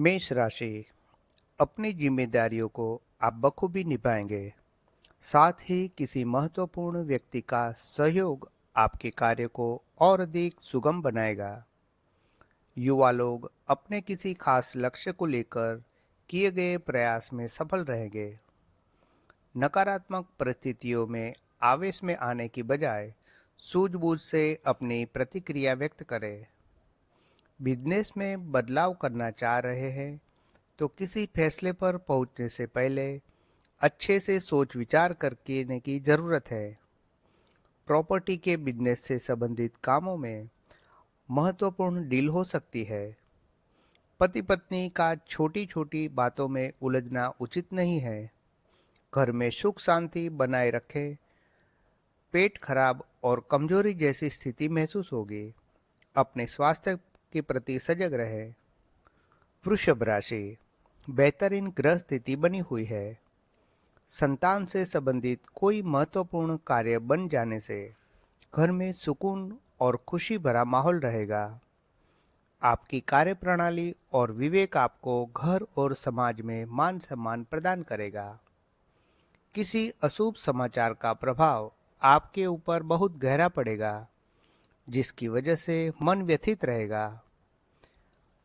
मेष राशि। अपनी जिम्मेदारियों को आप बखूबी निभाएंगे। साथ ही किसी महत्वपूर्ण व्यक्ति का सहयोग आपके कार्य को और अधिक सुगम बनाएगा। युवा लोग अपने किसी खास लक्ष्य को लेकर किए गए प्रयास में सफल रहेंगे। नकारात्मक परिस्थितियों में आवेश में आने की बजाय सूझबूझ से अपनी प्रतिक्रिया व्यक्त करें। बिजनेस में बदलाव करना चाह रहे हैं तो किसी फैसले पर पहुंचने से पहले अच्छे से सोच विचार करने की ज़रूरत है। प्रॉपर्टी के बिजनेस से संबंधित कामों में महत्वपूर्ण डील हो सकती है। पति पत्नी का छोटी छोटी बातों में उलझना उचित नहीं है। घर में सुख शांति बनाए रखें। पेट खराब और कमजोरी जैसी स्थिति महसूस होगी। अपने स्वास्थ्य के प्रति सजग रहें। वृषभ राशि। बेहतरीन ग्रह स्थिति बनी हुई है। संतान से संबंधित कोई महत्वपूर्ण कार्य बन जाने से घर में सुकून और खुशी भरा माहौल रहेगा। आपकी कार्यप्रणाली और विवेक आपको घर और समाज में मान सम्मान प्रदान करेगा। किसी अशुभ समाचार का प्रभाव आपके ऊपर बहुत गहरा पड़ेगा, जिसकी वजह से मन व्यथित रहेगा।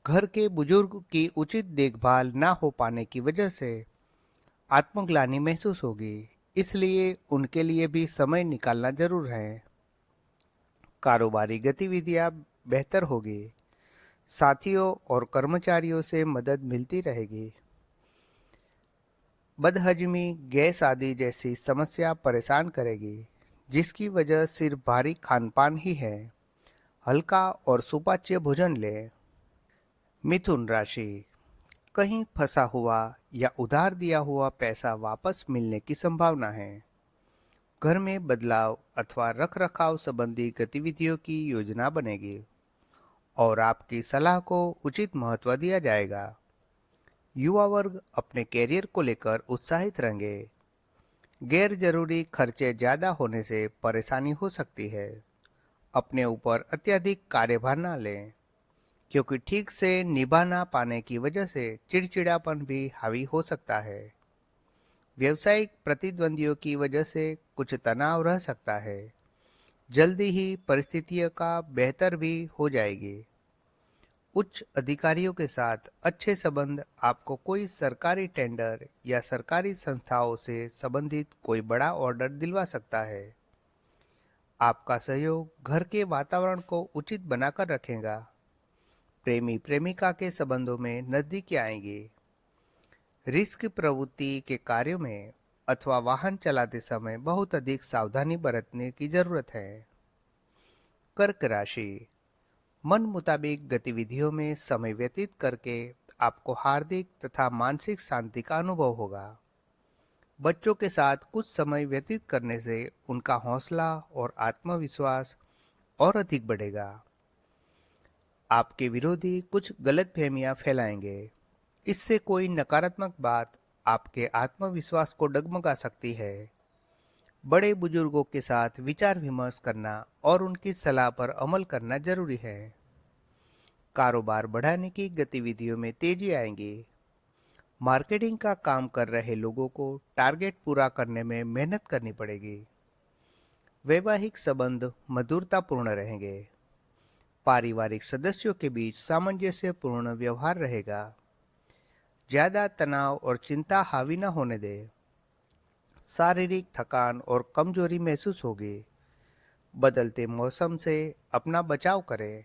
घर के बुजुर्ग की उचित देखभाल ना हो पाने की वजह से आत्मग्लानि महसूस होगी, इसलिए उनके लिए भी समय निकालना जरूर है। कारोबारी गतिविधियां बेहतर होगी। साथियों और कर्मचारियों से मदद मिलती रहेगी। बदहजमी, गैस आदि जैसी समस्या परेशान करेगी, जिसकी वजह सिर्फ भारी खानपान ही है। हल्का और सुपाच्य भोजन लें। मिथुन राशि। कहीं फंसा हुआ या उधार दिया हुआ पैसा वापस मिलने की संभावना है। घर में बदलाव अथवा रखरखाव संबंधी गतिविधियों की योजना बनेगी और आपकी सलाह को उचित महत्व दिया जाएगा। युवा वर्ग अपने कैरियर को लेकर उत्साहित रहेंगे। गैर जरूरी खर्चे ज्यादा होने से परेशानी हो सकती है। अपने ऊपर अत्यधिक कार्यभार न लें, क्योंकि ठीक से निभा ना पाने की वजह से चिड़चिड़ापन भी हावी हो सकता है। व्यवसायिक प्रतिद्वंदियों की वजह से कुछ तनाव रह सकता है। जल्दी ही परिस्थितियों का बेहतर भी हो जाएगी। उच्च अधिकारियों के साथ अच्छे संबंध आपको कोई सरकारी टेंडर या सरकारी संस्थाओं से संबंधित कोई बड़ा ऑर्डर दिलवा सकता है। आपका सहयोग घर के वातावरण को उचित बनाकर रखेगा। प्रेमी प्रेमिका के संबंधों में नजदीकी आएंगी। रिस्क प्रवृत्ति के कार्यों में अथवा वाहन चलाते समय बहुत अधिक सावधानी बरतने की जरूरत है। कर्क राशि। मन मुताबिक गतिविधियों में समय व्यतीत करके आपको हार्दिक तथा मानसिक शांति का अनुभव होगा। बच्चों के साथ कुछ समय व्यतीत करने से उनका हौसला और आत्मविश्वास और अधिक बढ़ेगा। आपके विरोधी कुछ गलतफहमियां फैलाएंगे। इससे कोई नकारात्मक बात आपके आत्मविश्वास को डगमगा सकती है। बड़े बुजुर्गों के साथ विचार विमर्श करना और उनकी सलाह पर अमल करना जरूरी है। कारोबार बढ़ाने की गतिविधियों में तेजी आएंगी। मार्केटिंग का काम कर रहे लोगों को टारगेट पूरा करने में मेहनत करनी पड़ेगी। वैवाहिक संबंध मधुरतापूर्ण रहेंगे। पारिवारिक सदस्यों के बीच सामंजस्यपूर्ण व्यवहार रहेगा। ज्यादा तनाव और चिंता हावी न होने दें। शारीरिक थकान और कमजोरी महसूस होगी। बदलते मौसम से अपना बचाव करें।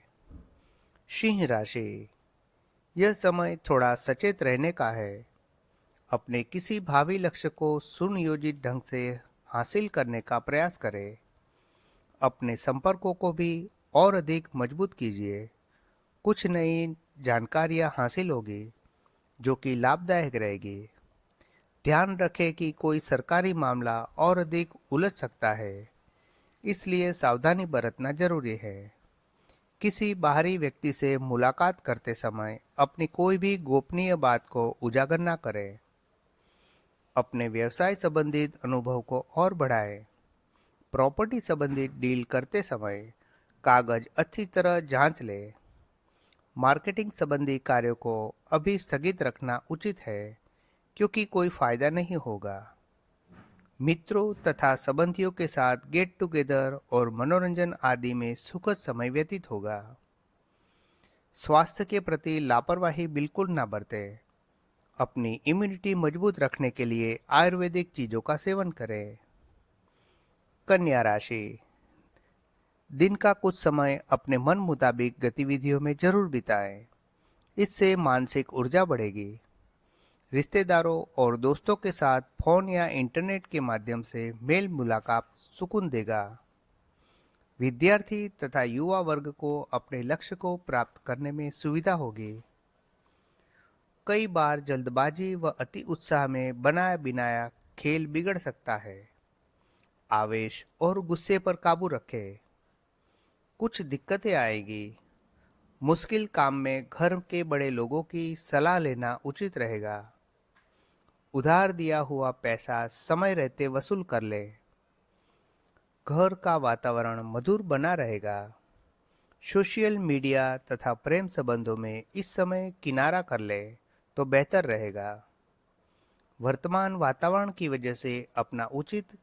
सिंह राशि। यह समय थोड़ा सचेत रहने का है। अपने किसी भावी लक्ष्य को सुनियोजित ढंग से हासिल करने का प्रयास करें। अपने संपर्कों को भी और अधिक मजबूत कीजिए। कुछ नई जानकारियां हासिल होगी, जो कि लाभदायक रहेगी। ध्यान रखें कि कोई सरकारी मामला और अधिक उलझ सकता है, इसलिए सावधानी बरतना जरूरी है। किसी बाहरी व्यक्ति से मुलाकात करते समय अपनी कोई भी गोपनीय बात को उजागर न करें। अपने व्यवसाय संबंधित अनुभव को और बढ़ाएं। प्रॉपर्टी संबंधित डील करते समय कागज अच्छी तरह जांच लें। मार्केटिंग संबंधी कार्यों को अभी स्थगित रखना उचित है क्योंकि कोई फायदा नहीं होगा। मित्रों तथा संबंधियों के साथ गेट टुगेदर और मनोरंजन आदि में सुखद समय व्यतीत होगा। स्वास्थ्य के प्रति लापरवाही बिल्कुल ना बरतें। अपनी इम्यूनिटी मजबूत रखने के लिए आयुर्वेदिक चीजों का सेवन करें। कन्या राशि, दिन का कुछ समय अपने मन मुताबिक गतिविधियों में जरूर बिताएं। इससे मानसिक ऊर्जा बढ़ेगी। रिश्तेदारों और दोस्तों के साथ फोन या इंटरनेट के माध्यम से मेल मुलाकात सुकून देगा। विद्यार्थी तथा युवा वर्ग को अपने लक्ष्य को प्राप्त करने में सुविधा होगी। कई बार जल्दबाजी व अति उत्साह में बनाया बिनाया खेल बिगड़ सकता है। आवेश और गुस्से पर काबू रखें। कुछ दिक्कतें आएगी। मुश्किल काम में घर के बड़े लोगों की सलाह लेना उचित रहेगा। उधार दिया हुआ पैसा समय रहते वसूल कर ले। घर का वातावरण मधुर बना रहेगा। सोशल मीडिया तथा प्रेम संबंधों में इस समय किनारा कर ले तो बेहतर रहेगा। वर्तमान वातावरण की वजह से अपना उचित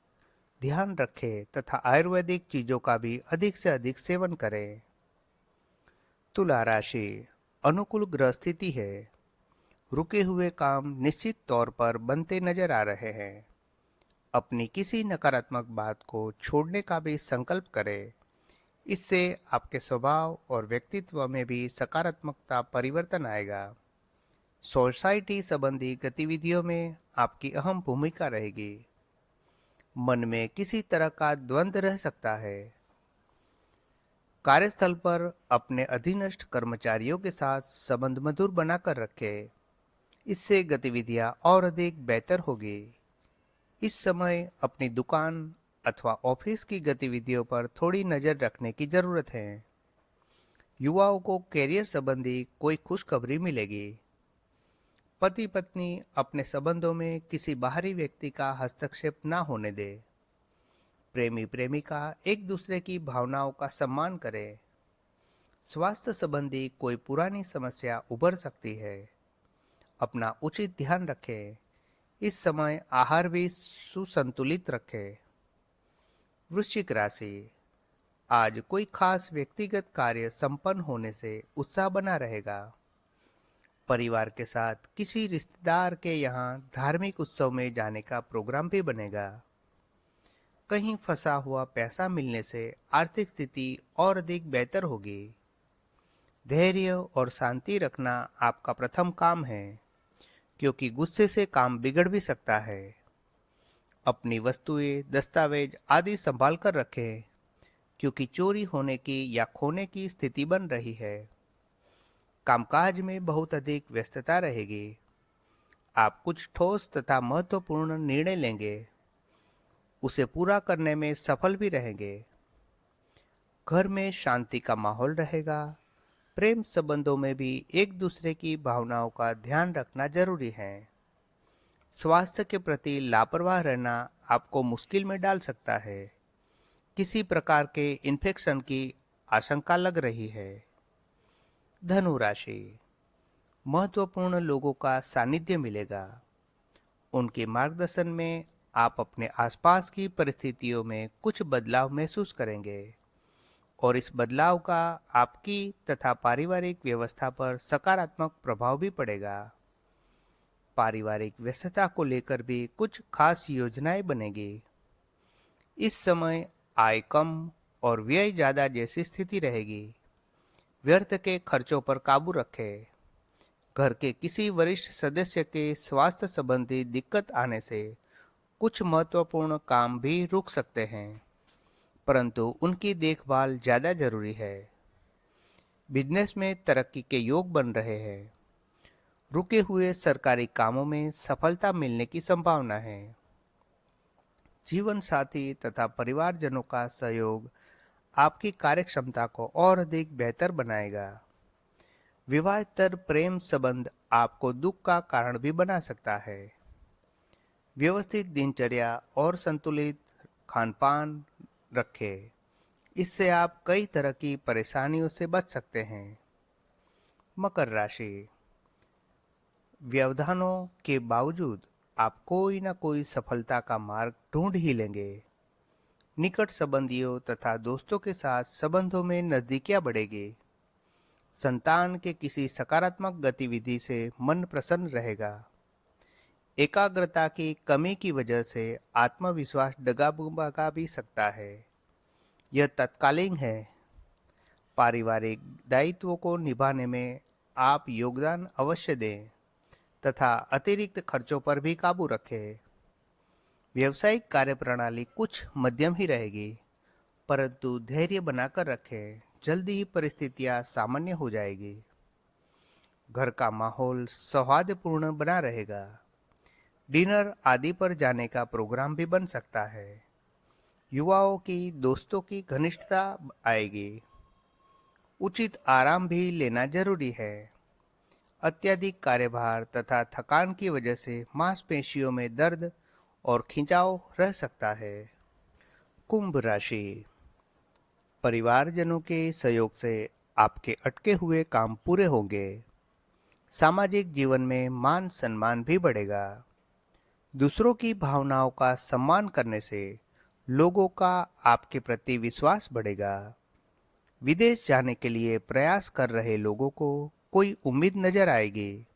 ध्यान रखें तथा आयुर्वेदिक चीजों का भी अधिक से अधिक सेवन करें। तुला राशि, अनुकूल ग्रह स्थिति है। रुके हुए काम निश्चित तौर पर बनते नजर आ रहे हैं। अपनी किसी नकारात्मक बात को छोड़ने का भी संकल्प करें। इससे आपके स्वभाव और व्यक्तित्व में भी सकारात्मकता परिवर्तन आएगा। सोसाइटी संबंधी गतिविधियों में आपकी अहम भूमिका रहेगी। मन में किसी तरह का द्वंद्व रह सकता है। कार्यस्थल पर अपने अधीनस्थ कर्मचारियों के साथ संबंध मधुर बनाकर रखें। इससे गतिविधियां और अधिक बेहतर होगी। इस समय अपनी दुकान अथवा ऑफिस की गतिविधियों पर थोड़ी नजर रखने की जरूरत है। युवाओं को कैरियर संबंधी कोई खुशखबरी मिलेगी। पति पत्नी अपने संबंधों में किसी बाहरी व्यक्ति का हस्तक्षेप ना होने दे। प्रेमी प्रेमिका एक दूसरे की भावनाओं का सम्मान करें। स्वास्थ्य संबंधी कोई पुरानी समस्या उभर सकती है। अपना उचित ध्यान रखें। इस समय आहार भी सुसंतुलित रखें। वृश्चिक राशि, आज कोई खास व्यक्तिगत कार्य संपन्न होने से उत्साह बना रहेगा। परिवार के साथ किसी रिश्तेदार के यहाँ धार्मिक उत्सव में जाने का प्रोग्राम भी बनेगा। कहीं फंसा हुआ पैसा मिलने से आर्थिक स्थिति और अधिक बेहतर होगी। धैर्य और शांति रखना आपका प्रथम काम है, क्योंकि गुस्से से काम बिगड़ भी सकता है। अपनी वस्तुएं, दस्तावेज आदि संभाल कर रखें, क्योंकि चोरी होने की या खोने की स्थिति बन रही है। कामकाज में बहुत अधिक व्यस्तता रहेगी। आप कुछ ठोस तथा महत्वपूर्ण निर्णय लेंगे। उसे पूरा करने में सफल भी रहेंगे। घर में शांति का माहौल रहेगा। प्रेम संबंधों में भी एक दूसरे की भावनाओं का ध्यान रखना जरूरी है। स्वास्थ्य के प्रति लापरवाह रहना आपको मुश्किल में डाल सकता है। किसी प्रकार के इन्फेक्शन की आशंका लग रही है। धनु राशि, महत्वपूर्ण लोगों का सानिध्य मिलेगा। उनके मार्गदर्शन में आप अपने आसपास की परिस्थितियों में कुछ बदलाव महसूस करेंगे और इस बदलाव का आपकी तथा पारिवारिक व्यवस्था पर सकारात्मक प्रभाव भी पड़ेगा। पारिवारिक व्यस्तता को लेकर भी कुछ खास योजनाएं बनेगी। इस समय आय कम और व्यय ज्यादा जैसी स्थिति रहेगी। व्यर्थ के खर्चों पर काबू रखें। घर के किसी वरिष्ठ सदस्य के स्वास्थ्य संबंधी दिक्कत आने से कुछ महत्वपूर्ण काम भी रुक सकते हैं, परंतु उनकी देखभाल ज्यादा जरूरी है। बिजनेस में तरक्की के योग बन रहे हैं। रुके हुए सरकारी कामों में सफलता मिलने की संभावना है। जीवन साथी तथा परिवारजनों का सहयोग आपकी कार्यक्षमता को और अधिक बेहतर बनाएगा। विवाहेतर प्रेम संबंध आपको दुख का कारण भी बना सकता है। व्यवस्थित दिनचर्या और संतुलित खानपान रखें। इससे आप कई तरह की परेशानियों से बच सकते हैं। मकर राशि, व्यवधानों के बावजूद आप कोई ना कोई सफलता का मार्ग ढूंढ ही लेंगे। निकट संबंधियों तथा दोस्तों के साथ संबंधों में नजदीकियां बढ़ेगी। संतान के किसी सकारात्मक गतिविधि से मन प्रसन्न रहेगा। एकाग्रता की कमी की वजह से आत्मविश्वास डगमगा भी सकता है। यह तत्कालीन है। पारिवारिक दायित्वों को निभाने में आप योगदान अवश्य दें तथा अतिरिक्त खर्चों पर भी काबू रखें। व्यावसायिक कार्यप्रणाली कुछ मध्यम ही रहेगी, परंतु धैर्य बनाकर रखें, जल्दी ही परिस्थितियां सामान्य हो जाएगी। घर का माहौल सौहार्दपूर्ण बना रहेगा। डिनर आदि पर जाने का प्रोग्राम भी बन सकता है। युवाओं की दोस्तों की घनिष्ठता आएगी। उचित आराम भी लेना जरूरी है। अत्यधिक कार्यभार तथा थकान की वजह से मांसपेशियों में दर्द और खिंचाव रह सकता है। कुंभ राशि, परिवारजनों के सहयोग से आपके अटके हुए काम पूरे होंगे। सामाजिक जीवन में मान सम्मान भी बढ़ेगा। दूसरों की भावनाओं का सम्मान करने से लोगों का आपके प्रति विश्वास बढ़ेगा। विदेश जाने के लिए प्रयास कर रहे लोगों को कोई उम्मीद नजर आएगी।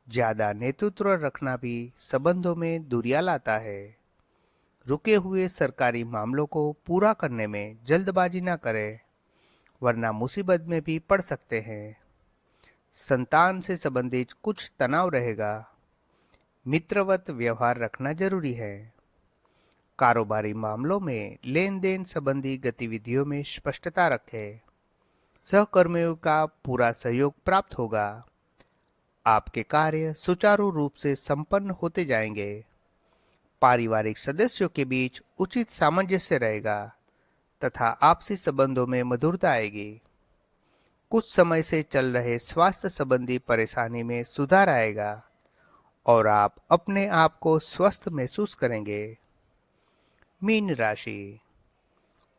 ज्यादा नेतृत्व रखना भी संबंधों में दूरियां लाता है। रुके हुए सरकारी मामलों को पूरा करने में जल्दबाजी न करें, वरना मुसीबत में भी पड़ सकते हैं। संतान से संबंधित कुछ तनाव रहेगा। मित्रवत व्यवहार रखना जरूरी है। कारोबारी मामलों में लेन देन संबंधी गतिविधियों में स्पष्टता रखें। सहकर्मियों का पूरा सहयोग प्राप्त होगा। आपके कार्य सुचारू रूप से संपन्न होते जाएंगे। पारिवारिक सदस्यों के बीच उचित सामंजस्य रहेगा तथा आपसी संबंधों में मधुरता आएगी। कुछ समय से चल रहे स्वास्थ्य संबंधी परेशानी में सुधार आएगा और आप अपने आप को स्वस्थ महसूस करेंगे। मीन राशि,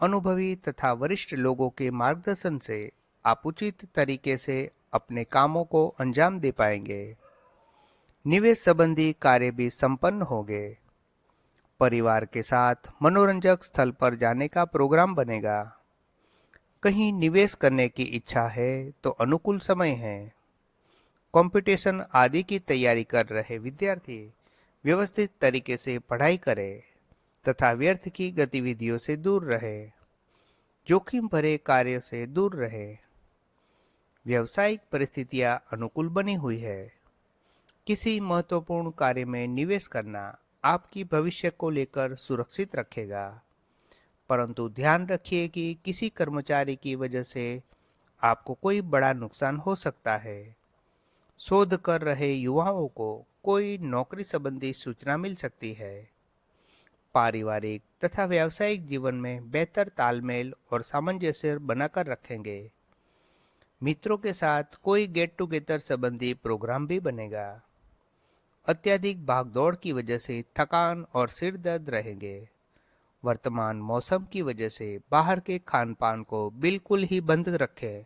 अनुभवी तथा वरिष्ठ लोगों के मार्गदर्शन से आप उचित तरीके से अपने कामों को अंजाम दे पाएंगे। निवेश संबंधी कार्य भी संपन्न होंगे। परिवार के साथ मनोरंजक स्थल पर जाने का प्रोग्राम बनेगा। कहीं निवेश करने की इच्छा है तो अनुकूल समय है। कंपटीशन आदि की तैयारी कर रहे विद्यार्थी व्यवस्थित तरीके से पढ़ाई करें तथा व्यर्थ की गतिविधियों से दूर रहे। जोखिम भरे कार्य से दूर रहे। व्यावसायिक परिस्थितियां अनुकूल बनी हुई है। किसी महत्वपूर्ण कार्य में निवेश करना आपकी भविष्य को लेकर सुरक्षित रखेगा, परंतु ध्यान रखिए कि किसी कर्मचारी की वजह से आपको कोई बड़ा नुकसान हो सकता है। शोध कर रहे युवाओं को कोई नौकरी संबंधी सूचना मिल सकती है। पारिवारिक तथा व्यावसायिक जीवन में बेहतर तालमेल और सामंजस्य बनाकर रखेंगे। मित्रों के साथ कोई गेट टुगेदर संबंधी प्रोग्राम भी बनेगा। अत्यधिक भागदौड़ की वजह से थकान और सिर दर्द रहेंगे। वर्तमान मौसम की वजह से बाहर के खान पान को बिल्कुल ही बंद रखें।